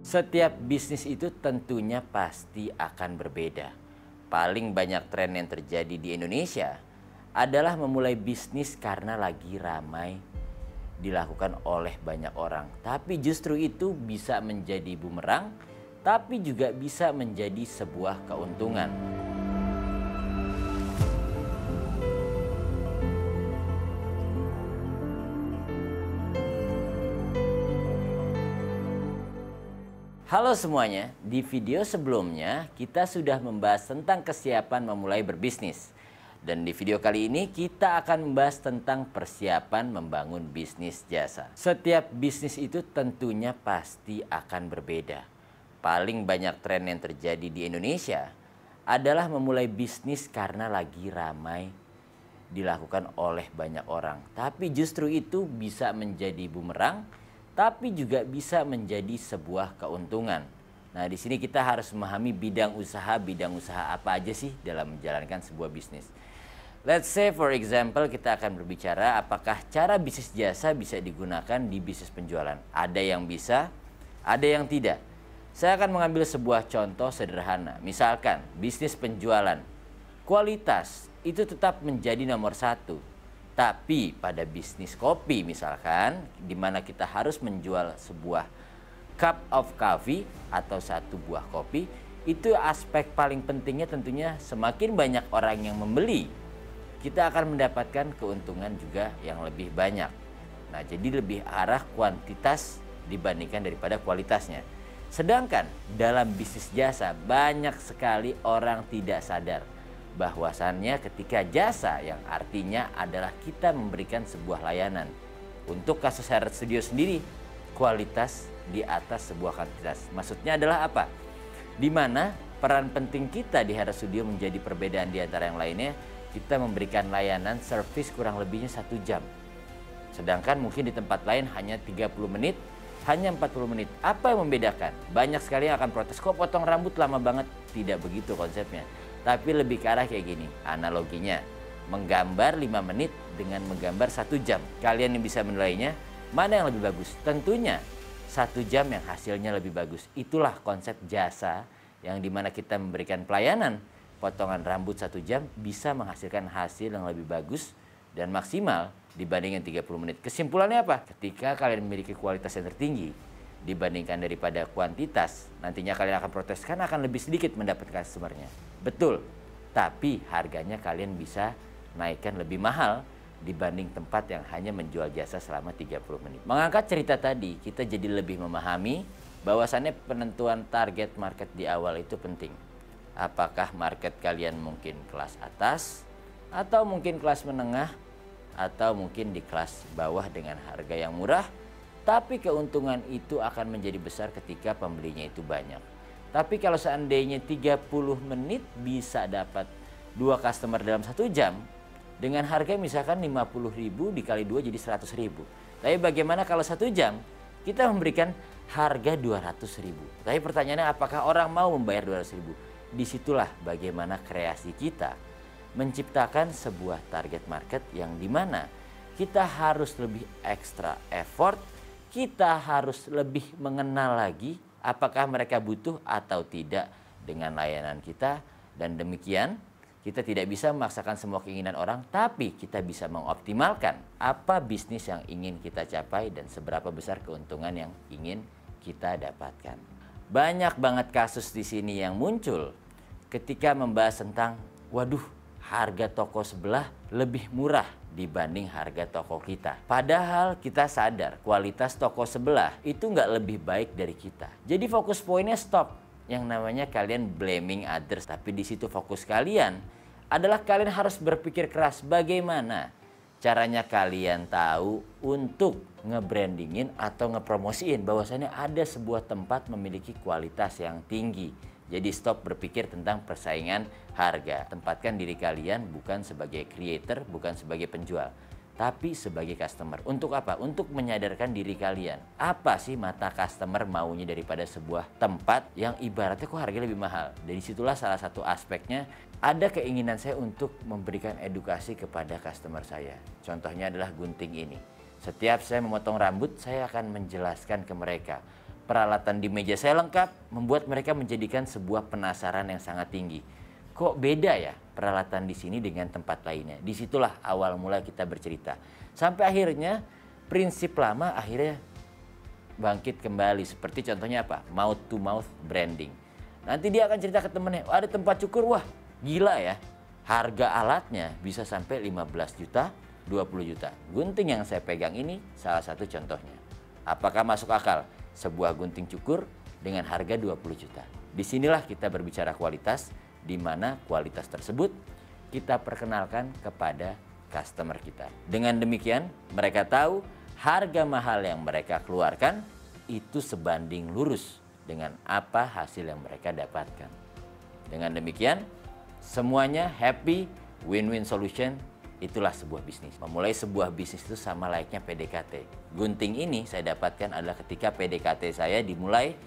Setiap bisnis itu tentunya pasti akan berbeda. Paling banyak tren yang terjadi di Indonesia adalah memulai bisnis karena lagi ramai dilakukan oleh banyak orang. Tapi justru itu bisa menjadi bumerang, tapi juga bisa menjadi sebuah keuntungan. Halo semuanya, di video sebelumnya kita sudah membahas tentang kesiapan memulai berbisnis. Dan di video kali ini kita akan membahas tentang persiapan membangun bisnis jasa. Setiap bisnis itu tentunya pasti akan berbeda. Paling banyak tren yang terjadi di Indonesia adalah memulai bisnis karena lagi ramai dilakukan oleh banyak orang. Tapi justru itu bisa menjadi bumerang, tapi juga bisa menjadi sebuah keuntungan. Nah, di sini kita harus memahami bidang usaha apa aja sih dalam menjalankan sebuah bisnis. Let's say for example kita akan berbicara apakah cara bisnis jasa bisa digunakan di bisnis penjualan. Ada yang bisa, ada yang tidak. Saya akan mengambil sebuah contoh sederhana. Misalkan bisnis penjualan, kualitas itu tetap menjadi nomor satu. Tapi pada bisnis kopi misalkan, di mana kita harus menjual sebuah cup of coffee atau satu buah kopi, itu aspek paling pentingnya tentunya semakin banyak orang yang membeli, kita akan mendapatkan keuntungan juga yang lebih banyak. Nah, jadi lebih arah kuantitas dibandingkan daripada kualitasnya. Sedangkan dalam bisnis jasa banyak sekali orang tidak sadar bahwasannya ketika jasa yang artinya adalah kita memberikan sebuah layanan. Untuk kasus Hair Studio sendiri, kualitas di atas sebuah kuantitas. Maksudnya adalah apa? Dimana peran penting kita di Hair Studio menjadi perbedaan di antara yang lainnya, kita memberikan layanan servis kurang lebihnya 1 jam. Sedangkan mungkin di tempat lain hanya 30 menit, hanya 40 menit. Apa yang membedakan? Banyak sekali yang akan protes, kok potong rambut lama banget? Tidak begitu konsepnya. Tapi lebih ke arah kayak gini, analoginya. Menggambar 5 menit dengan menggambar 1 jam. Kalian yang bisa menilainya, mana yang lebih bagus? Tentunya 1 jam yang hasilnya lebih bagus. Itulah konsep jasa yang dimana kita memberikan pelayanan. Potongan rambut 1 jam bisa menghasilkan hasil yang lebih bagus dan maksimal dibandingkan 30 menit. Kesimpulannya apa? Ketika kalian memiliki kualitas yang tertinggi dibandingkan daripada kuantitas, nantinya kalian akan protes karena akan lebih sedikit mendapatkan customer-nya. Betul, tapi harganya kalian bisa naikkan lebih mahal dibanding tempat yang hanya menjual jasa selama 30 menit. Mengangkat cerita tadi, kita jadi lebih memahami bahwasannya penentuan target market di awal itu penting. Apakah market kalian mungkin kelas atas, atau mungkin kelas menengah, atau mungkin di kelas bawah dengan harga yang murah, tapi keuntungan itu akan menjadi besar ketika pembelinya itu banyak. Tapi kalau seandainya 30 menit bisa dapat 2 customer dalam 1 jam, dengan harga misalkan 50.000 dikali 2 jadi 100.000. Tapi bagaimana kalau 1 jam kita memberikan harga 200.000? Tapi pertanyaannya apakah orang mau membayar 200.000? Disitulah bagaimana kreasi kita menciptakan sebuah target market yang dimana kita harus lebih ekstra effort, kita harus lebih mengenal lagi apakah mereka butuh atau tidak dengan layanan kita. Dan demikian kita tidak bisa memaksakan semua keinginan orang, tapi kita bisa mengoptimalkan apa bisnis yang ingin kita capai dan seberapa besar keuntungan yang ingin kita dapatkan. Banyak banget kasus di sini yang muncul ketika membahas tentang, waduh, harga toko sebelah lebih murah dibanding harga toko kita. Padahal kita sadar kualitas toko sebelah itu nggak lebih baik dari kita. Jadi fokus poinnya stop. Yang namanya kalian blaming others. Tapi di situ fokus kalian adalah kalian harus berpikir keras bagaimana caranya kalian tahu untuk nge-brandingin atau ngepromosiin bahwasannya ada sebuah tempat memiliki kualitas yang tinggi. Jadi stop berpikir tentang persaingan harga. Tempatkan diri kalian bukan sebagai creator, bukan sebagai penjual, tapi sebagai customer. Untuk apa? Untuk menyadarkan diri kalian. Apa sih mata customer maunya daripada sebuah tempat yang ibaratnya kok harganya lebih mahal. Dari situlah salah satu aspeknya ada keinginan saya untuk memberikan edukasi kepada customer saya. Contohnya adalah gunting ini. Setiap saya memotong rambut, saya akan menjelaskan ke mereka peralatan di meja saya lengkap, membuat mereka menjadikan sebuah penasaran yang sangat tinggi. Kok beda ya peralatan di sini dengan tempat lainnya? Disitulah awal mula kita bercerita. Sampai akhirnya prinsip lama akhirnya bangkit kembali. Seperti contohnya apa? Mouth to mouth branding. Nanti dia akan cerita ke temennya, ada tempat cukur, wah gila ya. Harga alatnya bisa sampai 15 juta, 20 juta. Gunting yang saya pegang ini salah satu contohnya. Apakah masuk akal sebuah gunting cukur dengan harga 20 juta? Disinilah kita berbicara kualitas, di mana kualitas tersebut kita perkenalkan kepada customer kita. Dengan demikian mereka tahu harga mahal yang mereka keluarkan itu sebanding lurus dengan apa hasil yang mereka dapatkan. Dengan demikian semuanya happy, win-win solution. Itulah sebuah bisnis. Memulai sebuah bisnis itu sama layaknya PDKT. Gunting ini saya dapatkan adalah ketika PDKT saya dimulai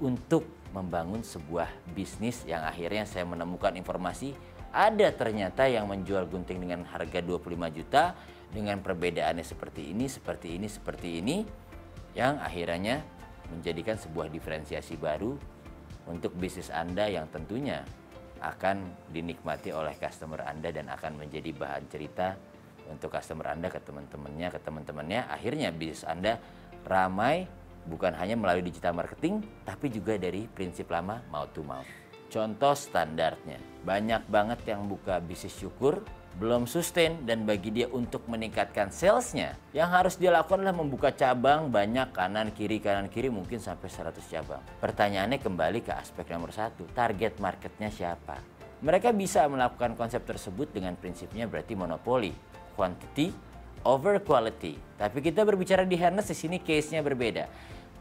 untuk membangun sebuah bisnis yang akhirnya saya menemukan informasi ada ternyata yang menjual gunting dengan harga 25 juta dengan perbedaannya seperti ini, seperti ini, seperti ini, yang akhirnya menjadikan sebuah diferensiasi baru untuk bisnis Anda yang tentunya akan dinikmati oleh customer Anda dan akan menjadi bahan cerita untuk customer Anda ke teman-temannya. Akhirnya bisnis Anda ramai bukan hanya melalui digital marketing, tapi juga dari prinsip lama mouth to mouth. Contoh standarnya, banyak banget yang buka bisnis syukur, belum sustain, dan bagi dia untuk meningkatkan salesnya, yang harus dia lakukan adalah membuka cabang banyak kanan kiri mungkin sampai 100 cabang. Pertanyaannya kembali ke aspek nomor 1, target marketnya siapa? Mereka bisa melakukan konsep tersebut dengan prinsipnya berarti monopoli, quantity over quality. Tapi kita berbicara di harness, di sini case-nya berbeda.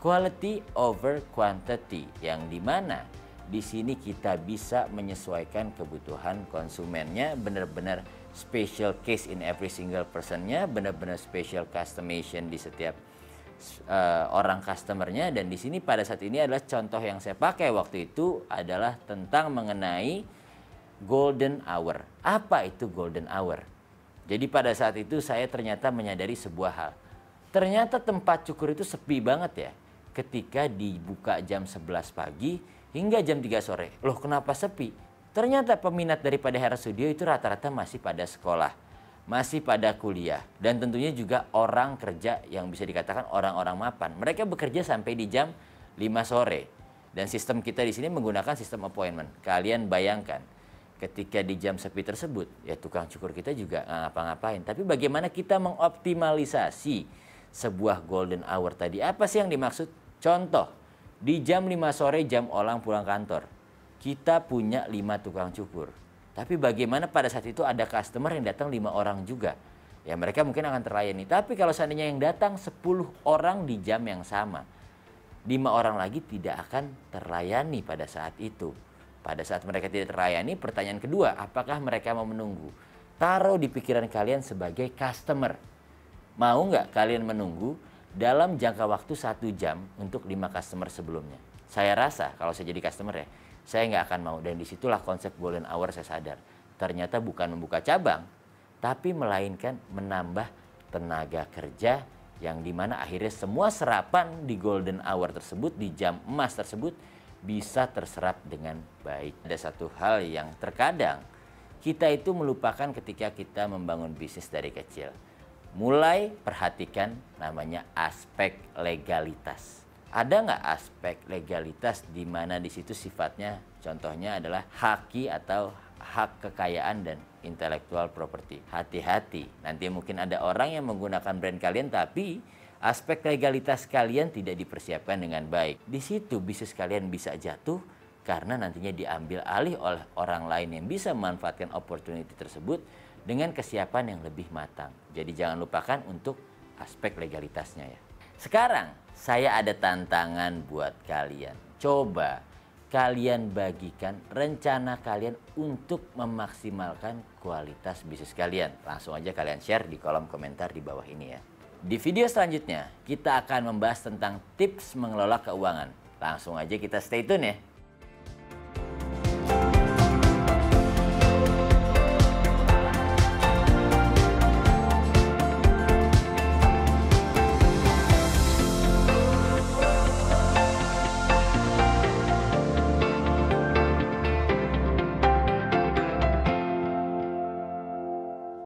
Quality over quantity, yang dimana di sini kita bisa menyesuaikan kebutuhan konsumennya, benar-benar special case in every single personnya, benar-benar special customization di setiap orang customernya. Dan di sini pada saat ini adalah contoh yang saya pakai waktu itu adalah tentang mengenai golden hour. Apa itu golden hour? Jadi pada saat itu saya ternyata menyadari sebuah hal. Ternyata tempat cukur itu sepi banget ya ketika dibuka jam 11 pagi hingga jam 3 sore. Loh, kenapa sepi? Ternyata peminat daripada Hair Studio itu rata-rata masih pada sekolah, masih pada kuliah, dan tentunya juga orang kerja yang bisa dikatakan orang-orang mapan. Mereka bekerja sampai di jam 5 sore. Dan sistem kita di sini menggunakan sistem appointment. Kalian bayangkan ketika di jam sepi tersebut, ya tukang cukur kita juga nggak ngapa-ngapain. Tapi bagaimana kita mengoptimalisasi sebuah golden hour tadi? Apa sih yang dimaksud? Contoh, di jam 5 sore jam orang pulang kantor, kita punya 5 tukang cukur. Tapi bagaimana pada saat itu ada customer yang datang 5 orang juga? Ya mereka mungkin akan terlayani. Tapi kalau seandainya yang datang 10 orang di jam yang sama, 5 orang lagi tidak akan terlayani pada saat itu. Pada saat mereka tidak terlayani, pertanyaan kedua, apakah mereka mau menunggu? Taruh di pikiran kalian sebagai customer. Mau nggak kalian menunggu dalam jangka waktu 1 jam untuk 5 customer sebelumnya? Saya rasa kalau saya jadi customer ya, saya nggak akan mau. Dan disitulah konsep golden hour saya sadar. Ternyata bukan membuka cabang, tapi melainkan menambah tenaga kerja yang dimana akhirnya semua serapan di golden hour tersebut, di jam emas tersebut bisa terserap dengan baik. Ada satu hal yang terkadang kita itu melupakan ketika kita membangun bisnis dari kecil. Mulai perhatikan namanya aspek legalitas. Ada nggak aspek legalitas di mana di situ sifatnya contohnya adalah haki atau hak kekayaan dan intellectual property. Hati-hati, nanti mungkin ada orang yang menggunakan brand kalian tapi aspek legalitas kalian tidak dipersiapkan dengan baik. Di situ bisnis kalian bisa jatuh karena nantinya diambil alih oleh orang lain yang bisa memanfaatkan opportunity tersebut dengan kesiapan yang lebih matang. Jadi jangan lupakan untuk aspek legalitasnya ya. Sekarang saya ada tantangan buat kalian. Coba kalian bagikan rencana kalian untuk memaksimalkan kualitas bisnis kalian. Langsung aja kalian share di kolom komentar di bawah ini ya. Di video selanjutnya kita akan membahas tentang tips mengelola keuangan. Langsung aja kita stay tune ya.